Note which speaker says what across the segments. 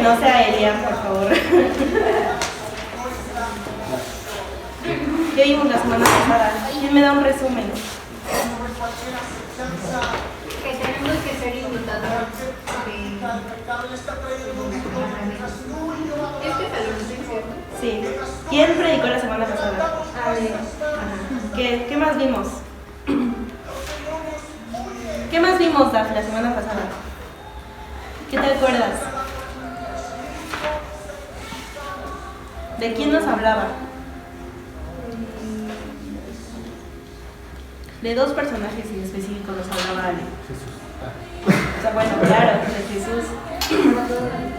Speaker 1: no sea Elian, por favor. ¿Qué vimos la semana pasada? ¿Quién me da un resumen?
Speaker 2: Que tenemos que ser imitadores de Tesalonicenses, ¿cierto?
Speaker 1: Sí. ¿Quién predicó la semana pasada?
Speaker 2: Ajá.
Speaker 1: ¿Qué más vimos? ¿Qué más vimos, Daf, la semana pasada? ¿Qué te acuerdas? ¿De quién nos hablaba? De dos personajes en específico nos hablaba Ale. O sea, bueno, claro, de Jesús,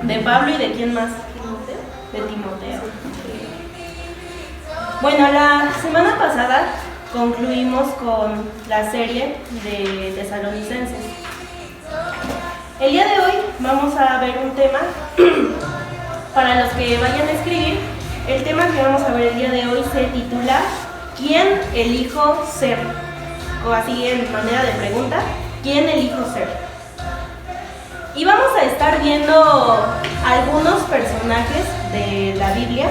Speaker 1: de Pablo y de quién más? De Timoteo. Bueno, la semana pasada concluimos con la serie de Tesalonicenses. El día de hoy vamos a ver un tema, para los que vayan a escribir, el tema que vamos a ver el día de hoy se titula ¿Quién elijo ser? O así en manera de pregunta, ¿quién elijo ser? Y vamos a estar viendo algunos personajes de la Biblia,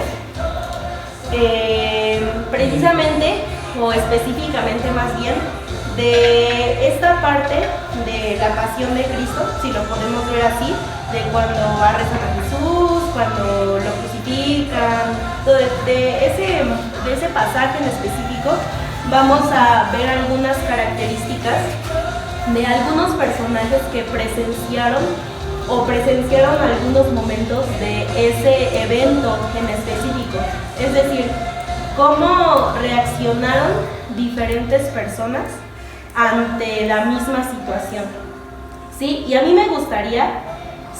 Speaker 1: precisamente o específicamente más bien de esta parte de la pasión de Cristo, si lo podemos ver así, de cuando arrestan a Jesús, cuando lo crucifican, de ese pasaje en específico. Vamos a ver algunas características de algunos personajes que presenciaron algunos momentos de ese evento en específico. Es decir, cómo reaccionaron diferentes personas ante la misma situación. ¿Sí? Y a mí me gustaría,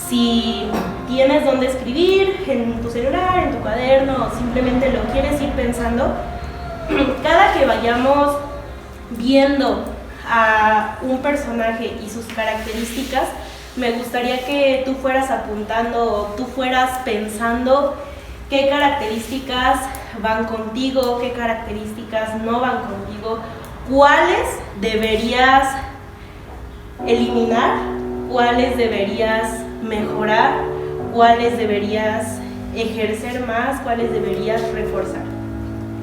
Speaker 1: si tienes dónde escribir, en tu celular, en tu cuaderno, o simplemente lo quieres ir pensando, cada que vayamos viendo a un personaje y sus características, me gustaría que tú fueras apuntando o tú fueras pensando qué características van contigo, qué características no van contigo, cuáles deberías eliminar, cuáles deberías mejorar, cuáles deberías ejercer más, cuáles deberías reforzar.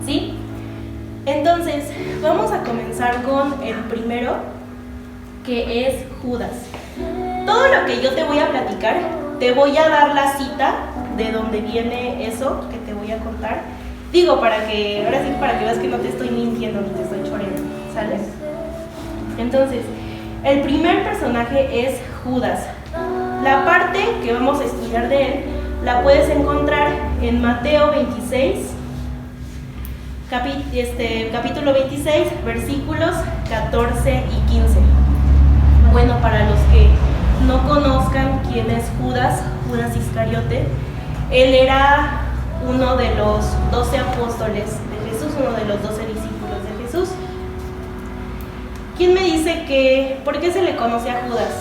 Speaker 1: ¿Sí? Entonces, vamos a comenzar con el primero, que es Judas. Todo lo que yo te voy a platicar, te voy a dar la cita de donde viene eso que te voy a contar. Digo, para que veas que no te estoy mintiendo ni te estoy choreando, ¿sale? Entonces, el primer personaje es Judas. La parte que vamos a estudiar de él la puedes encontrar en Mateo 26, capítulo 26, versículos 14 y 15. Bueno, para los que no conozcan quién es Judas Iscariote, él era uno de los 12 apóstoles de Jesús, uno de los 12 discípulos de Jesús. ¿Quién me dice por qué se le conoce a Judas?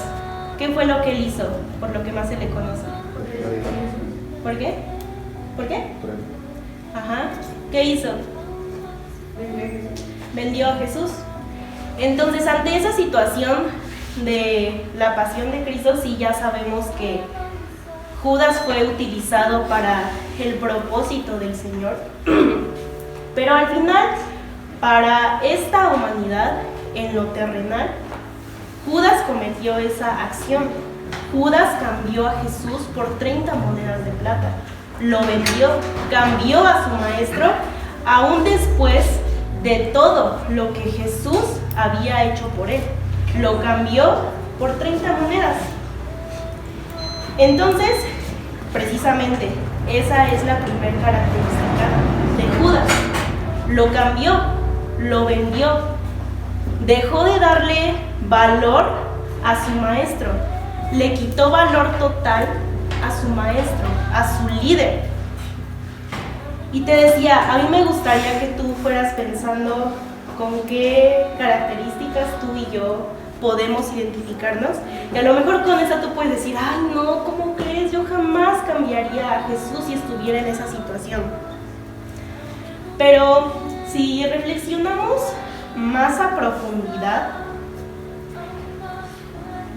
Speaker 1: ¿Qué fue lo que él hizo por lo que más se le conoce? ¿Por qué? ¿Por qué? Ajá. ¿Qué hizo? Vendió a Jesús. Entonces, ante esa situación de la pasión de Cristo, sí ya sabemos que Judas fue utilizado para el propósito del Señor. Pero al final, para esta humanidad, en lo terrenal, Judas cometió esa acción. Judas cambió a Jesús por 30 monedas de plata. Lo vendió, cambió a su maestro, aún después de todo lo que Jesús había hecho por él. Lo cambió por 30 monedas. Entonces, precisamente, esa es la primera característica de Judas. Lo cambió, lo vendió, dejó de darle valor a su maestro, le quitó valor total a su maestro, a su líder. Y te decía, a mí me gustaría que tú fueras pensando con qué características tú y yo podemos identificarnos. Y a lo mejor con esa tú puedes decir, ay no, ¿cómo crees? Yo jamás cambiaría a Jesús si estuviera en esa situación. Pero si reflexionamos más a profundidad,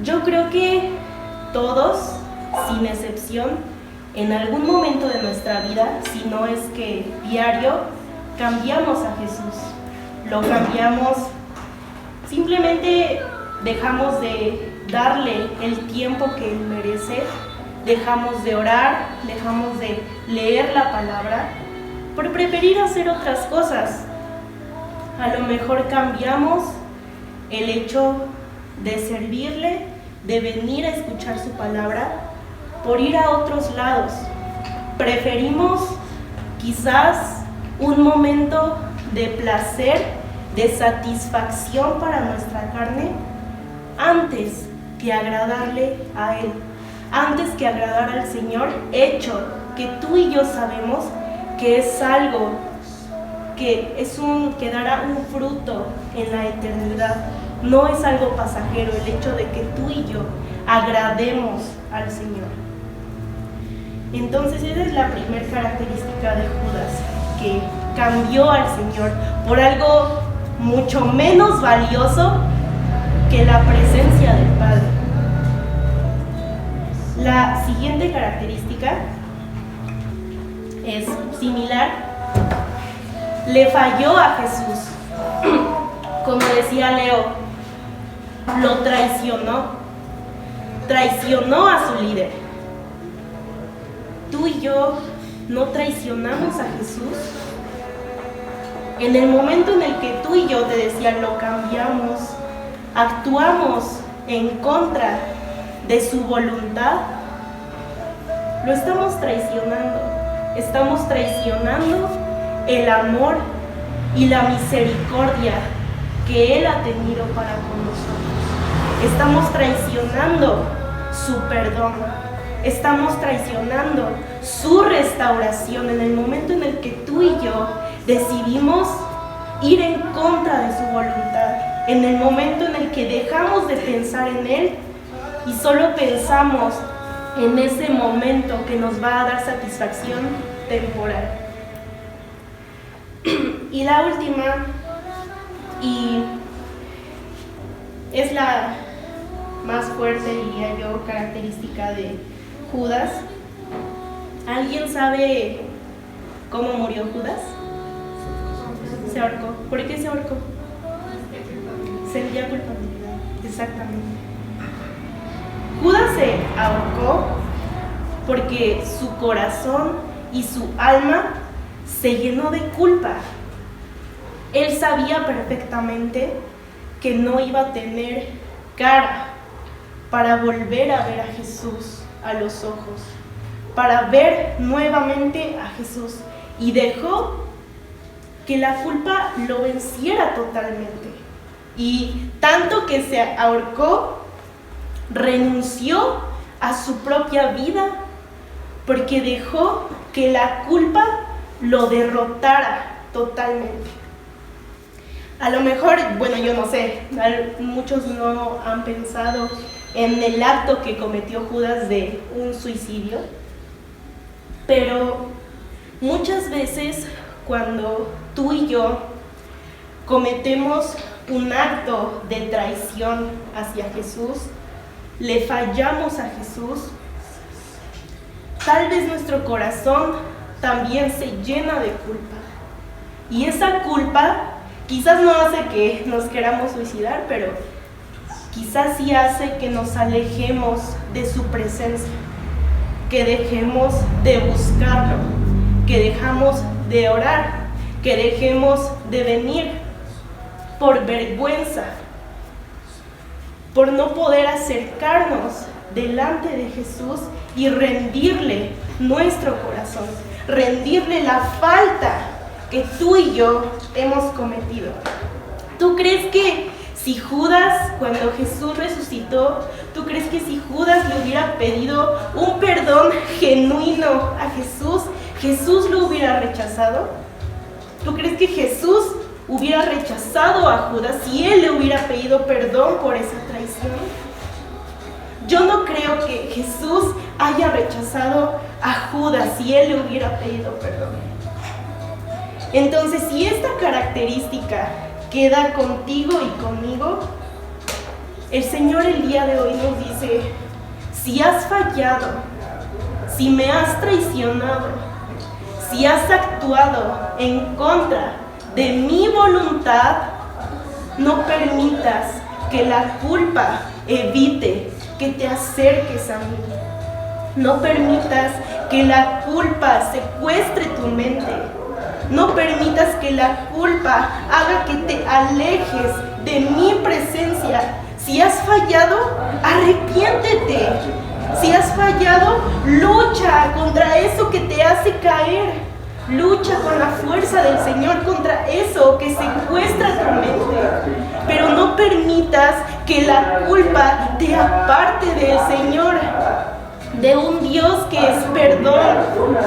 Speaker 1: yo creo que todos, sin excepción, en algún momento de nuestra vida, si no es que diario, cambiamos a Jesús. Lo cambiamos, simplemente dejamos de darle el tiempo que Él merece, dejamos de orar, dejamos de leer la palabra por preferir hacer otras cosas. A lo mejor cambiamos el hecho de servirle, de venir a escuchar su palabra, por ir a otros lados. Preferimos quizás un momento de placer, de satisfacción para nuestra carne, antes que agradarle a Él, antes que agradar al Señor, hecho que tú y yo sabemos que es algo que dará un fruto en la eternidad. No es algo pasajero el hecho de que tú y yo agrademos al Señor. Entonces esa es la primera característica de Judas, que cambió al Señor por algo mucho menos valioso que la presencia del Padre. La siguiente característica es similar. Le falló a Jesús. Como decía Leo, lo traicionó a su líder. Tú y yo no traicionamos a Jesús. En el momento en el que tú y yo, te decía, lo cambiamos, actuamos en contra de su voluntad, lo estamos traicionando. Estamos traicionando el amor y la misericordia que Él ha tenido para con nosotros. Estamos traicionando su perdón. Estamos traicionando su restauración en el momento en el que tú y yo decidimos ir en contra de su voluntad. En el momento en el que dejamos de pensar en Él y solo pensamos en ese momento que nos va a dar satisfacción temporal. Y la última, y es la más fuerte, diría yo, característica de Judas. ¿Alguien sabe cómo murió Judas? Se ahorcó. ¿Por qué se ahorcó? Sentía culpabilidad, exactamente. Judas se ahorcó porque su corazón y su alma se llenó de culpa. Él sabía perfectamente que no iba a tener cara para volver a ver a Jesús a los ojos, para ver nuevamente a Jesús, y dejó que la culpa lo venciera totalmente. Y tanto que se ahorcó, renunció a su propia vida porque dejó que la culpa lo derrotara totalmente. A lo mejor, bueno, yo no sé, muchos no han pensado en el acto que cometió Judas de un suicidio, pero muchas veces cuando tú y yo cometemos un acto de traición hacia Jesús, le fallamos a Jesús, tal vez nuestro corazón también se llena de culpa. Y esa culpa quizás no hace que nos queramos suicidar, pero quizás sí hace que nos alejemos de su presencia, que dejemos de buscarlo, que dejamos de orar, que dejemos de venir por vergüenza, por no poder acercarnos delante de Jesús y rendirle nuestro corazón, rendirle la falta que tú y yo hemos cometido. ¿Tú crees que si Judas, cuando Jesús resucitó, tú crees que si Judas le hubiera pedido un perdón genuino a Jesús, Jesús lo hubiera rechazado? ¿Tú crees que Jesús hubiera rechazado a Judas si él le hubiera pedido perdón por esa traición? Yo no creo que Jesús haya rechazado a Judas si él le hubiera pedido perdón. Entonces, si esta característica queda contigo y conmigo, el Señor el día de hoy nos dice: si has fallado, si me has traicionado, si has actuado en contra de mi voluntad, no permitas que la culpa evite que te acerques a mí. No permitas que la culpa secuestre tu mente. No permitas que la culpa haga que te alejes de mi presencia. Si has fallado, arrepiéntete. Si has fallado, lucha contra eso que te hace caer. Lucha con la fuerza del Señor contra eso que secuestra tu mente. Pero no permitas que la culpa te aparte del Señor, de un Dios que es perdón,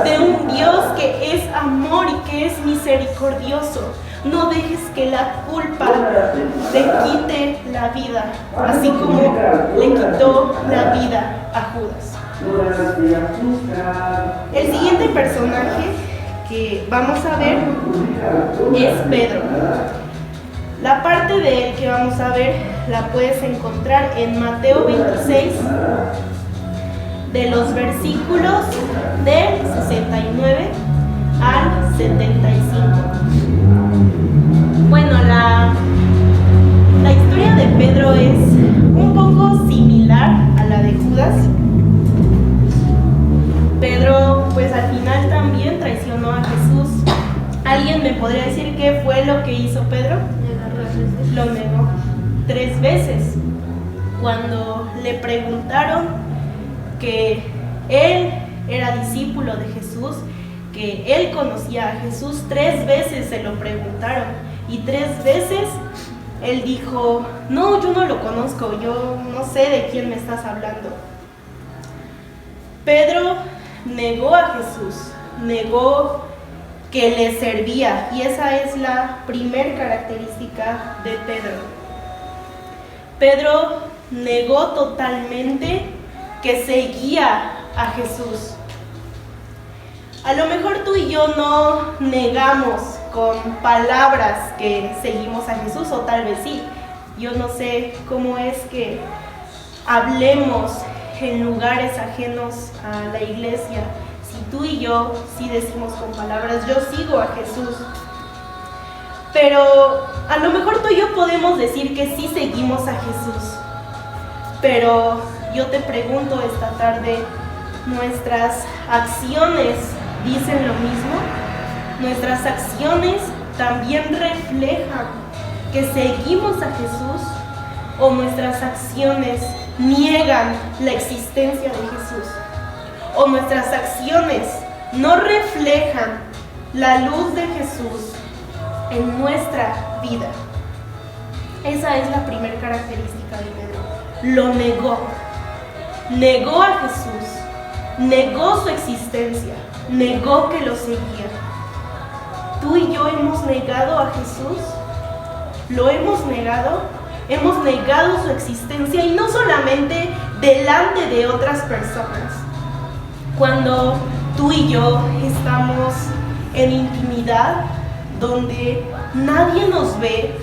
Speaker 1: de un Dios que es amor y que es misericordioso. No dejes que la culpa te quite la vida, así como le quitó la vida a Judas. El siguiente personaje que vamos a ver es Pedro. La parte de él que vamos a ver la puedes encontrar en Mateo 26, de los versículos del 69 al 75. Bueno, la historia de Pedro es un poco similar a la de Judas. Pedro, pues al final también traicionó a Jesús. ¿Alguien me podría decir qué fue lo que hizo Pedro? Lo negó 3 veces. Cuando le preguntaron que él era discípulo de Jesús, que él conocía a Jesús, 3 veces se lo preguntaron y 3 veces él dijo: no, yo no lo conozco, yo no sé de quién me estás hablando. Pedro negó a Jesús, negó que le servía, y esa es la primer característica de Pedro. Pedro negó totalmente que seguía a Jesús. A lo mejor tú y yo no negamos con palabras que seguimos a Jesús, o tal vez sí. Yo no sé cómo es que hablemos en lugares ajenos a la iglesia. Si tú y yo sí decimos con palabras: yo sigo a Jesús. Pero a lo mejor tú y yo podemos decir que sí seguimos a Jesús. Pero yo te pregunto esta tarde, ¿nuestras acciones dicen lo mismo? ¿Nuestras acciones también reflejan que seguimos a Jesús? ¿O nuestras acciones niegan la existencia de Jesús? ¿O nuestras acciones no reflejan la luz de Jesús en nuestra vida? Esa es la primera característica de Pedro. Lo negó. Negó a Jesús. Negó su existencia. Negó que lo seguía. ¿Tú y yo hemos negado a Jesús? ¿Lo hemos negado? Hemos negado su existencia, y no solamente delante de otras personas. Cuando tú y yo estamos en intimidad, donde nadie nos ve,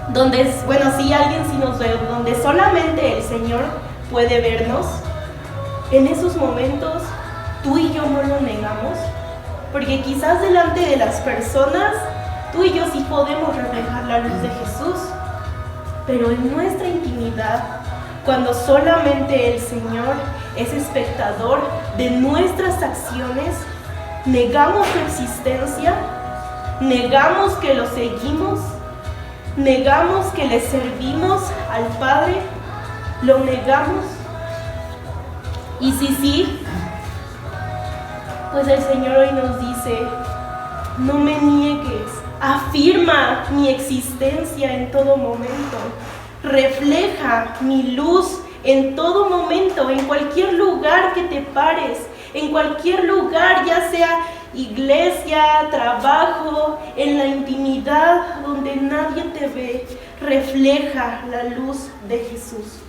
Speaker 1: donde, bueno, sí, alguien sí nos ve, donde solamente el Señor puede vernos, en esos momentos tú y yo no lo negamos, porque quizás delante de las personas tú y yo sí podemos reflejar la luz de Jesús, pero en nuestra intimidad, cuando solamente el Señor es espectador de nuestras acciones, negamos su existencia, negamos que lo seguimos, negamos que le servimos al Padre, lo negamos. Y sí, pues el Señor hoy nos dice: no me niegues, afirma mi existencia en todo momento, refleja mi luz en todo momento, en cualquier lugar que te pares, en cualquier lugar, ya sea iglesia, trabajo, en la intimidad donde nadie te ve, refleja la luz de Jesús.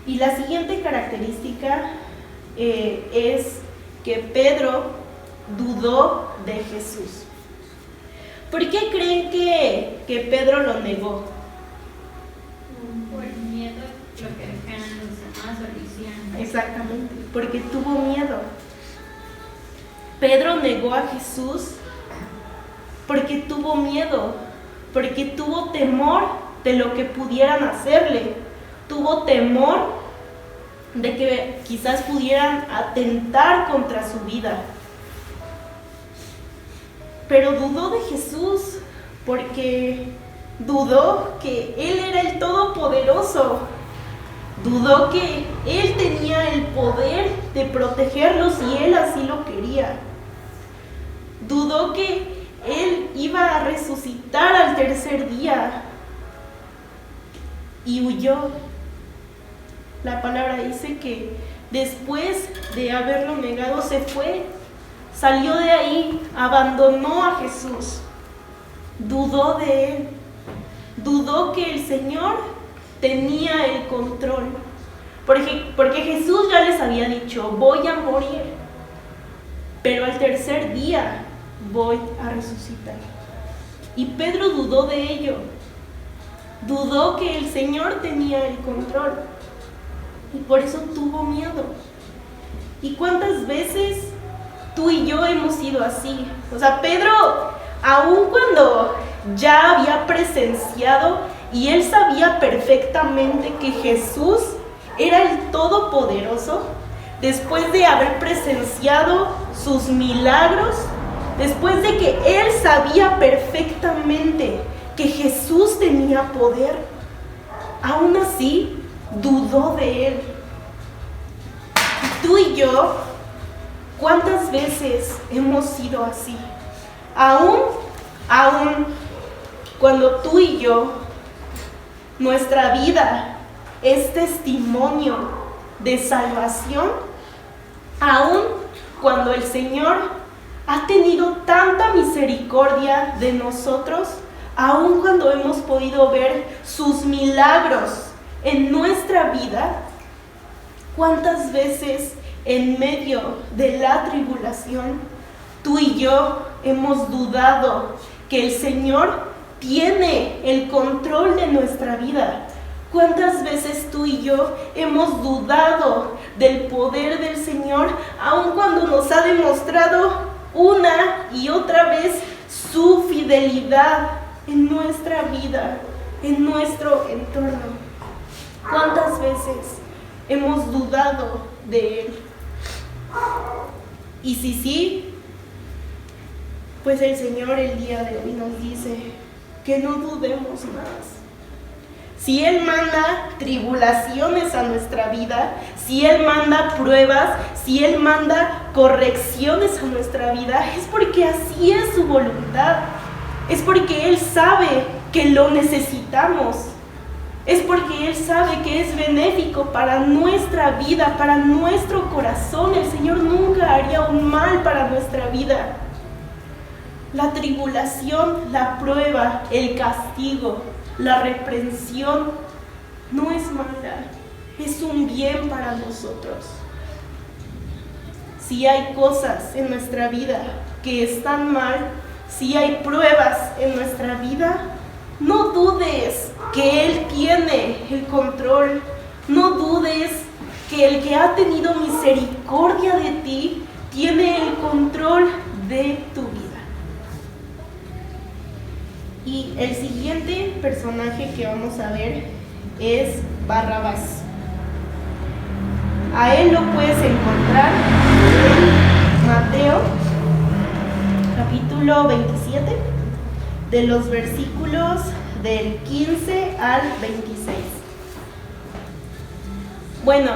Speaker 1: Y la siguiente característica es que Pedro dudó de Jesús. ¿Por qué creen que Pedro lo negó?
Speaker 2: Por miedo a lo que dijeran los demás o lo hicieran.
Speaker 1: Exactamente, porque tuvo miedo. Pedro negó a Jesús porque tuvo miedo, porque tuvo temor de lo que pudieran hacerle, tuvo temor de que quizás pudieran atentar contra su vida. Pero dudó de Jesús porque dudó que Él era el Todopoderoso, dudó que Él tenía el poder de protegerlos si Él así lo quería, dudó que Él iba a resucitar al tercer día y huyó. La palabra dice que después de haberlo negado se fue, salió de ahí, abandonó a Jesús, dudó de Él, dudó que el Señor tenía el control, porque Jesús ya les había dicho, voy a morir, pero al tercer día voy a resucitar. Y Pedro dudó de ello, dudó que el Señor tenía el control, y por eso tuvo miedo. ¿Y cuántas veces tú y yo hemos sido así? O sea, Pedro, aun cuando ya había presenciado y él sabía perfectamente que Jesús era el Todopoderoso, después de haber presenciado sus milagros, después de que él sabía perfectamente que Jesús tenía poder, aún así dudó de él. Y tú y yo, ¿cuántas veces hemos sido así? Aún cuando tú y yo, nuestra vida es testimonio de salvación, aún cuando el Señor ha tenido tanta misericordia de nosotros, aún cuando hemos podido ver sus milagros en nuestra vida, ¿cuántas veces en medio de la tribulación tú y yo hemos dudado que el Señor tiene el control de nuestra vida? ¿Cuántas veces tú y yo hemos dudado del poder del Señor, aun cuando nos ha demostrado una y otra vez su fidelidad en nuestra vida, en nuestro entorno? ¿Cuántas veces hemos dudado de Él? Y si sí, pues el Señor el día de hoy nos dice que no dudemos más. Si Él manda tribulaciones a nuestra vida, si Él manda pruebas, si Él manda correcciones a nuestra vida, es porque así es su voluntad. Es porque Él sabe que lo necesitamos. Es porque Él sabe que es benéfico para nuestra vida, para nuestro corazón. El Señor nunca haría un mal para nuestra vida. La tribulación, la prueba, el castigo, la reprensión no es mala, es un bien para nosotros. Si hay cosas en nuestra vida que están mal, si hay pruebas en nuestra vida, no dudes que Él tiene el control. No dudes que el que ha tenido misericordia de ti tiene el control de tu vida. Y el siguiente personaje que vamos a ver es Barrabás. A él lo puedes encontrar en Mateo, capítulo 27, de los versículos del 15 al 26. Bueno,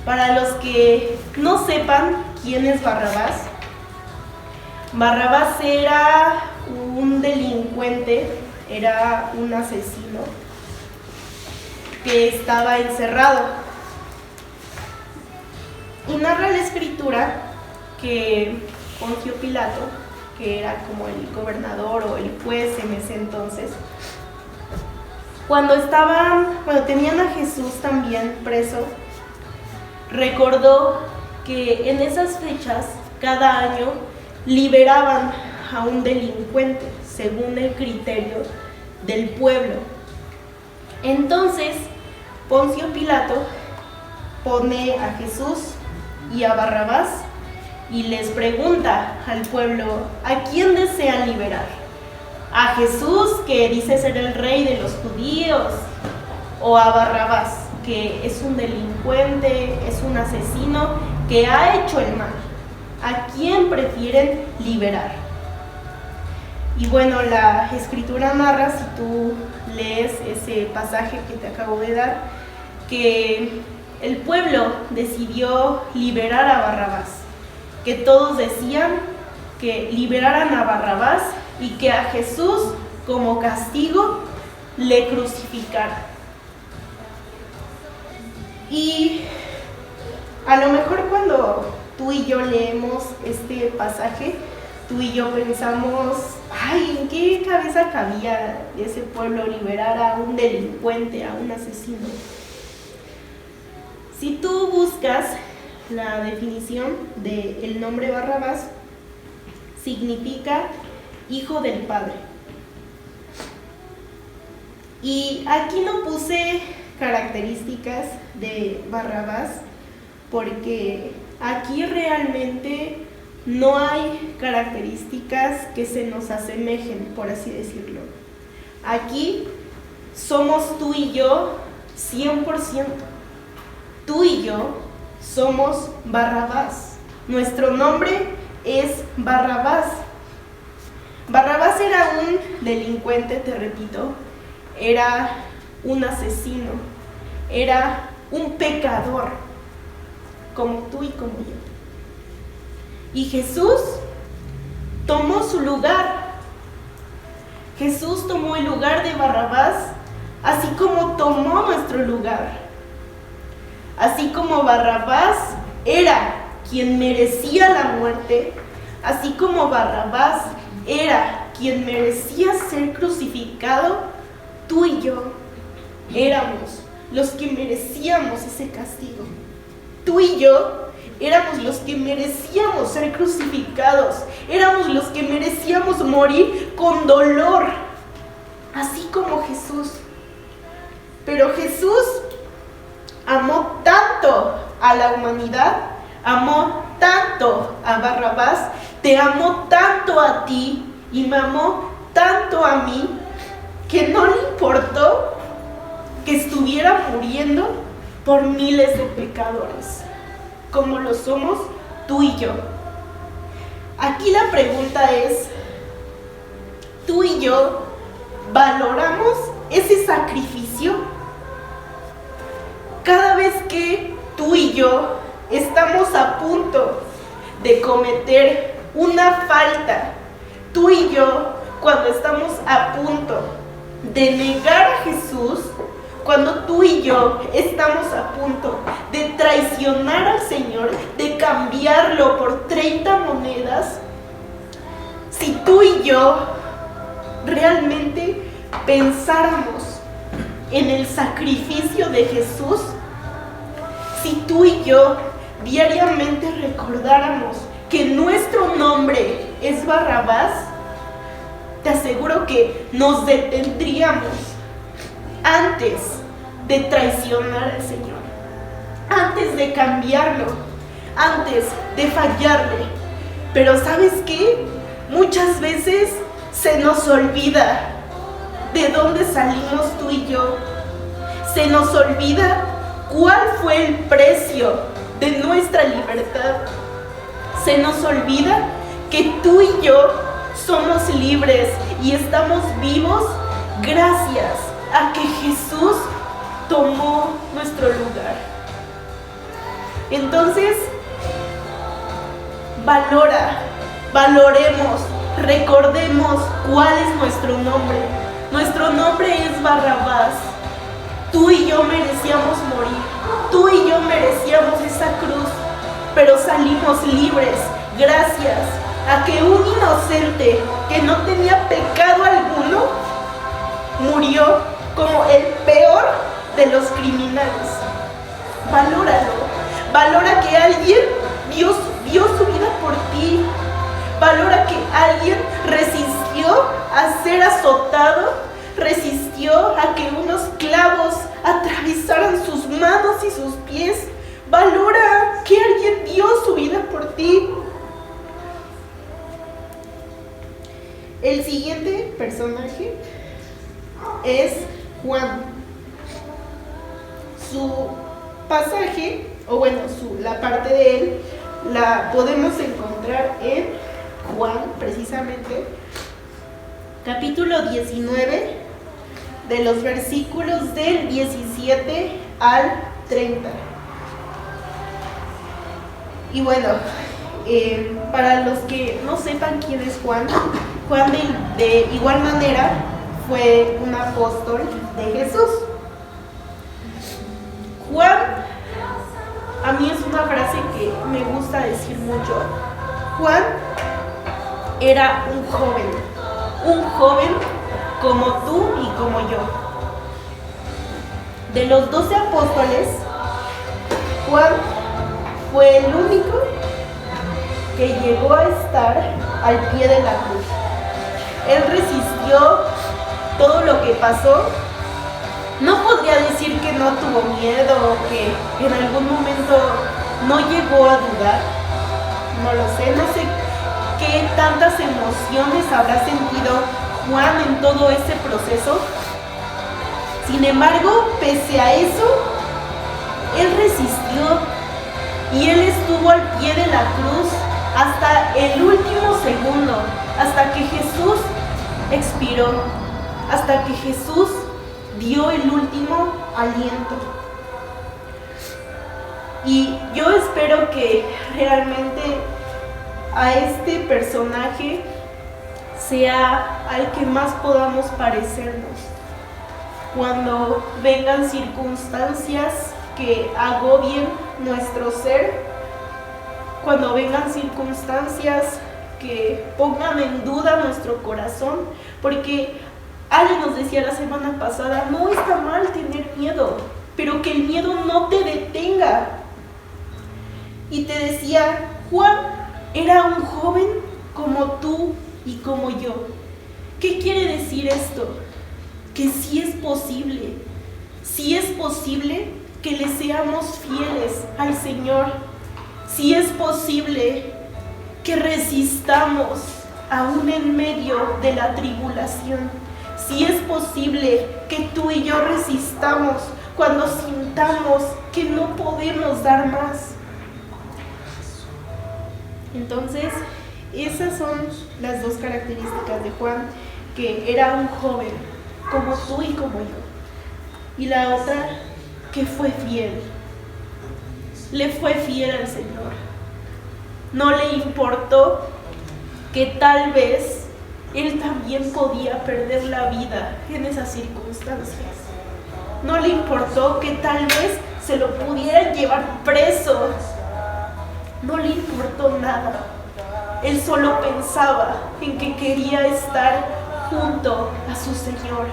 Speaker 1: para los que no sepan quién es Barrabás, Barrabás era un delincuente, era un asesino que estaba encerrado. Y narra la escritura que Poncio Pilato, que era como el gobernador o el juez en ese entonces, cuando tenían a Jesús también preso, recordó que en esas fechas, cada año, liberaban a un delincuente según el criterio del pueblo. Entonces, Poncio Pilato pone a Jesús y a Barrabás y les pregunta al pueblo, ¿a quién desean liberar? ¿A Jesús, que dice ser el rey de los judíos? ¿O a Barrabás, que es un delincuente, es un asesino que ha hecho el mal? ¿A quién prefieren liberar? Y bueno, la escritura narra, si tú lees ese pasaje que te acabo de dar, que el pueblo decidió liberar a Barrabás, que todos decían que liberaran a Barrabás y que a Jesús, como castigo, le crucificaran. Y a lo mejor cuando tú y yo leemos este pasaje, tú y yo pensamos, ay, ¿en qué cabeza cabía ese pueblo liberar a un delincuente, a un asesino? Si tú buscas la definición del nombre Barrabás, significa hijo del Padre. Y aquí no puse características de Barrabás porque aquí realmente no hay características que se nos asemejen, por así decirlo. Aquí somos tú y yo 100%. Tú y yo somos Barrabás. Nuestro nombre es Barrabás. Barrabás era un delincuente, te repito, era un asesino, era un pecador, como tú y como yo. Y Jesús tomó su lugar. Jesús tomó el lugar de Barrabás, así como tomó nuestro lugar. Así como Barrabás era quien merecía la muerte, así como Barrabás era quien merecía ser crucificado, tú y yo éramos los que merecíamos ese castigo. Tú y yo éramos los que merecíamos ser crucificados, éramos los que merecíamos morir con dolor, así como Jesús. Pero Jesús amó tanto a la humanidad, amó tanto a Barrabás, te amó tanto a ti y me amó tanto a mí, que no le importó que estuviera muriendo por miles de pecadores, como lo somos tú y yo. Aquí la pregunta es, ¿tú y yo valoramos ese sacrificio? Cada vez que tú y yo estamos a punto de cometer una falta, tú y yo, cuando estamos a punto de negar a Jesús, cuando tú y yo estamos a punto de traicionar al Señor, de cambiarlo por 30 monedas, si tú y yo realmente pensáramos en el sacrificio de Jesús, si tú y yo diariamente recordáramos que nuestro nombre es Barrabás, te aseguro que nos detendríamos antes de traicionar al Señor, antes de cambiarlo, antes de fallarle. Pero ¿sabes qué? Muchas veces se nos olvida de dónde salimos tú y yo. Se nos olvida cuál fue el precio de nuestra libertad. Se nos olvida que tú y yo somos libres y estamos vivos gracias a que Jesús tomó nuestro lugar. Entonces, valoremos, recordemos cuál es nuestro nombre. Nuestro nombre es Barrabás. Tú y yo merecíamos morir, tú y yo merecíamos esa cruz, pero salimos libres gracias a que un inocente que no tenía pecado alguno murió como el peor de los criminales. Valora que alguien dio su vida por ti. Valora que alguien resistió a ser azotado, resistió a que unos clavos atravesaran sus manos y sus pies Valora que alguien dio su vida por ti. El siguiente personaje es Juan. Su pasaje, o bueno, la parte de él, la podemos encontrar en Juan, precisamente, capítulo 19, de los versículos del 17 al 30. Y bueno, para los que no sepan quién es Juan, Juan de igual manera fue un apóstol de Jesús. Juan, a mí es una frase que me gusta decir mucho. Juan era un joven como tú y como yo. De los 12 apóstoles, Juan fue el único que llegó a estar al pie de la cruz. Él resistió todo lo que pasó. No podría decir que no tuvo miedo o que en algún momento no llegó a dudar. No lo sé, no sé qué tantas emociones habrá sentido Juan en todo ese proceso. Sin embargo, pese a eso, él resistió y él estuvo al pie de la cruz hasta el último segundo, hasta que Jesús expiró, hasta que Jesús dio el último aliento. Y yo espero que realmente a este personaje sea al que más podamos parecernos cuando vengan circunstancias que agobien nuestro ser, cuando vengan circunstancias que pongan en duda nuestro corazón, porque alguien nos decía la semana pasada, no está mal tener miedo, pero que el miedo no te detenga. Y te decía, Juan era un joven como tú y como yo. ¿Qué quiere decir esto? Que sí es posible que le seamos fieles al Señor. Sí es posible que resistamos aún en medio de la tribulación. Sí es posible que tú y yo resistamos cuando sintamos que no podemos dar más. Entonces, esas son las dos características de Juan, que era un joven como tú y como yo. Y la otra, que fue fiel. Le fue fiel al Señor. No le importó que tal vez él también podía perder la vida en esas circunstancias. No le importó que tal vez se lo pudieran llevar preso. No le importó nada. Él solo pensaba en que quería estar junto a su Señor.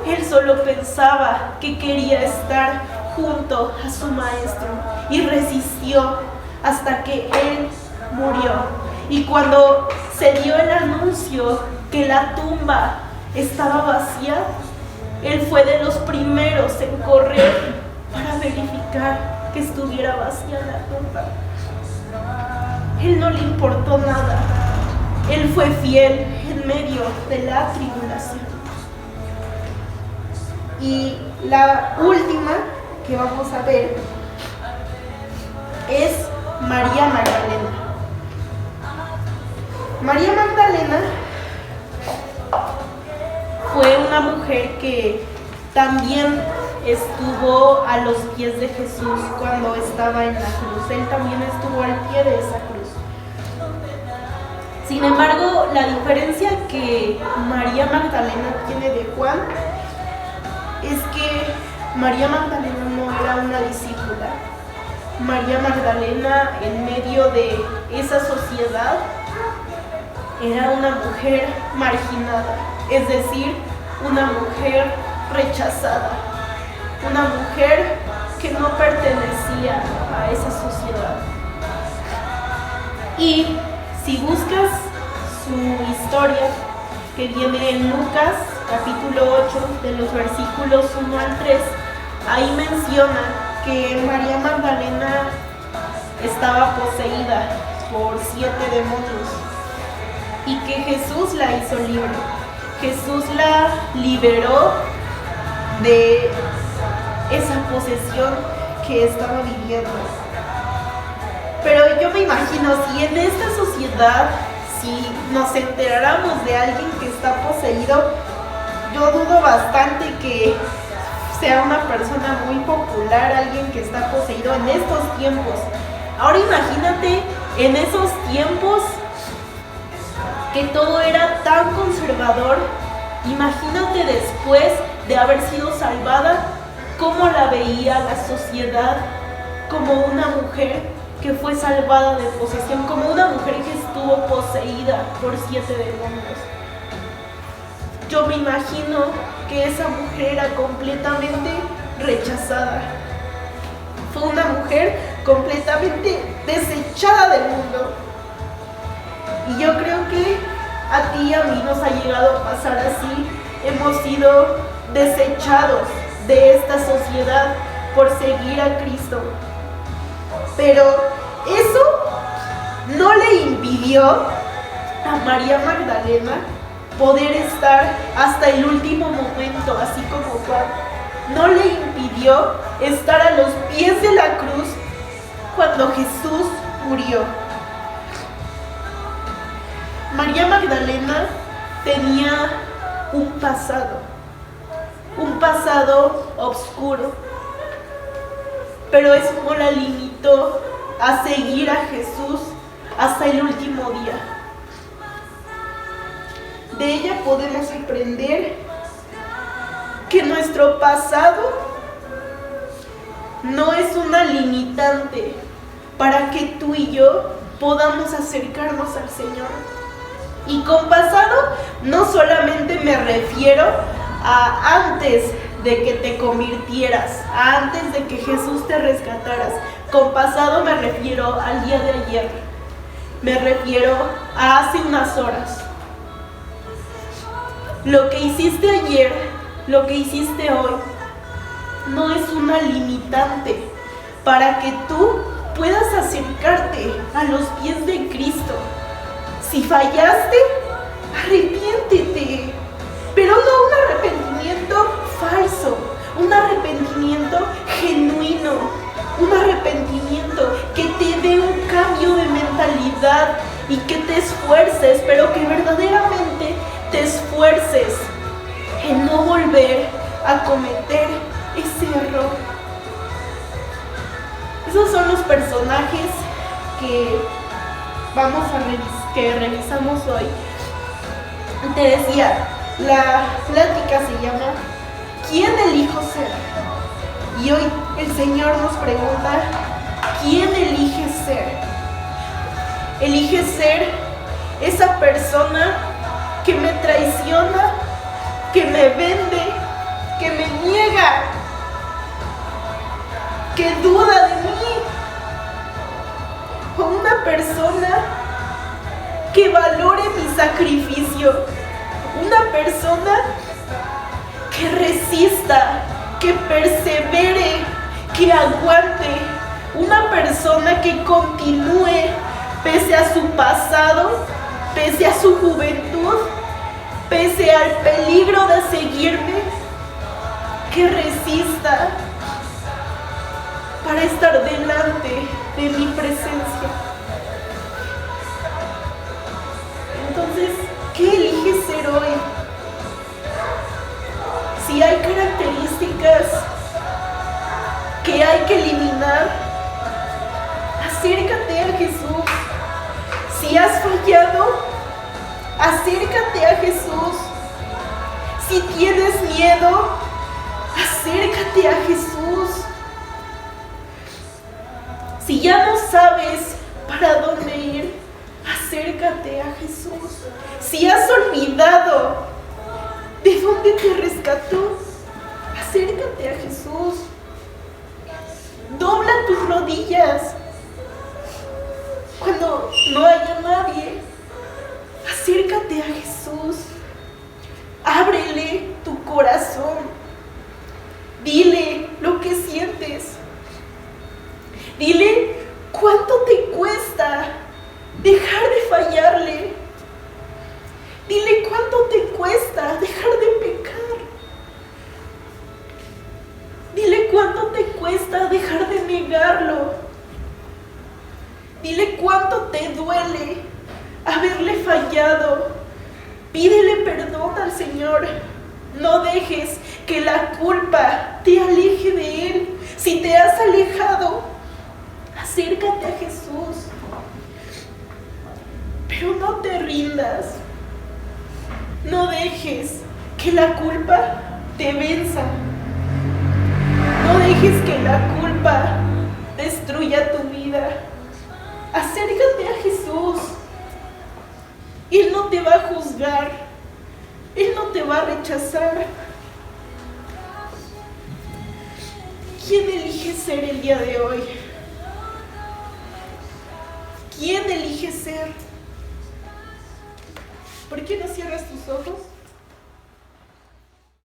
Speaker 1: Él solo pensaba que quería estar junto a su Maestro y resistió hasta que Él murió. Y cuando se dio el anuncio que la tumba estaba vacía, Él fue de los primeros en correr para verificar que estuviera vacía la tumba. Él no le importó nada. Él fue fiel en medio de la tribulación. Y la última que vamos a ver es María Magdalena. María Magdalena fue una mujer que también estuvo a los pies de Jesús cuando estaba en la cruz. Él también estuvo al pie de esa cruz. Sin embargo, la diferencia que María Magdalena tiene de Juan es que María Magdalena no era una discípula. María Magdalena, en medio de esa sociedad, era una mujer marginada, es decir, una mujer rechazada, una mujer que no pertenecía a esa sociedad. Y si buscas su historia, que viene en Lucas capítulo 8, de los versículos 1 al 3, ahí menciona que María Magdalena estaba poseída por 7 demonios y que Jesús la hizo libre. Jesús la liberó de esa posesión que estaba viviendo. Pero yo me imagino, si en esta sociedad, si nos enteráramos de alguien que está poseído, yo dudo bastante que sea una persona muy popular, alguien que está poseído en estos tiempos. Ahora imagínate en esos tiempos que todo era tan conservador. Imagínate después de haber sido salvada, cómo la veía la sociedad, como una mujer que fue salvada de posesión, como una mujer que estuvo poseída por 7 demonios. Yo me imagino que esa mujer era completamente rechazada. Fue una mujer completamente desechada del mundo. Y yo creo que a ti y a mí nos ha llegado a pasar así. Hemos sido desechados de esta sociedad por seguir a Cristo. Pero eso no le impidió a María Magdalena poder estar hasta el último momento, así como Juan. No le impidió estar a los pies de la cruz cuando Jesús murió. María Magdalena tenía un pasado oscuro, pero eso no la limitó a seguir a Jesús hasta el último día. De ella podemos aprender que nuestro pasado no es una limitante para que tú y yo podamos acercarnos al Señor. Y con pasado no solamente me refiero a antes de que te convirtieras, a antes de que Jesús te rescataras. Con pasado me refiero al día de ayer, me refiero a hace unas horas. Lo que hiciste ayer, lo que hiciste hoy, no es una limitante para que tú puedas acercarte a los pies de Cristo. Si fallaste, arrepiéntete, pero no un arrepentimiento falso, un arrepentimiento genuino, un arrepentimiento que te dé un cambio de mentalidad y que te esfuerces, pero que verdaderamente te esfuerces en no volver a cometer ese error. Esos son los personajes que que revisamos hoy. Te decía, la plática se llama ¿quién elijo ser? Y hoy el Señor nos pregunta, ¿quién elige ser? Elige ser esa persona que me traiciona, que me vende, que me niega, que duda de mí, o una persona que valore mi sacrificio, una persona que resista, que persevere, que aguante, una persona que continúe pese a su pasado, pese a su juventud, pese al peligro de seguirme, que resista para estar delante de mi presencia. Entonces, ¿qué eliges ser hoy? Si hay características que hay que eliminar, acércate a Jesús. Si has fallado, acércate a Jesús. Si tienes miedo, acércate a Jesús. Si ya no sabes para dónde ir, acércate a Jesús. Si has olvidado de dónde te rescató, acércate a Jesús. Dobla tus rodillas cuando no haya nadie. Acércate a Jesús. Ábrele tu corazón. Dile lo que sientes. Dile cuánto cuánto te cuesta dejar de pecar. Dile cuánto te cuesta dejar de negarlo. Dile cuánto te duele haberle fallado. Pídele perdón al Señor. No dejes que la culpa te aleje de Él. Si te has alejado, acércate a Jesús. Pero no te rindas. No dejes que la culpa te venza. No dejes que la culpa destruya tu vida. Acércate a Jesús. Él no te va a juzgar. Él no te va a rechazar. ¿Quién elige ser el día de hoy? ¿Quién elige ser? ¿Por qué no cierras tus ojos?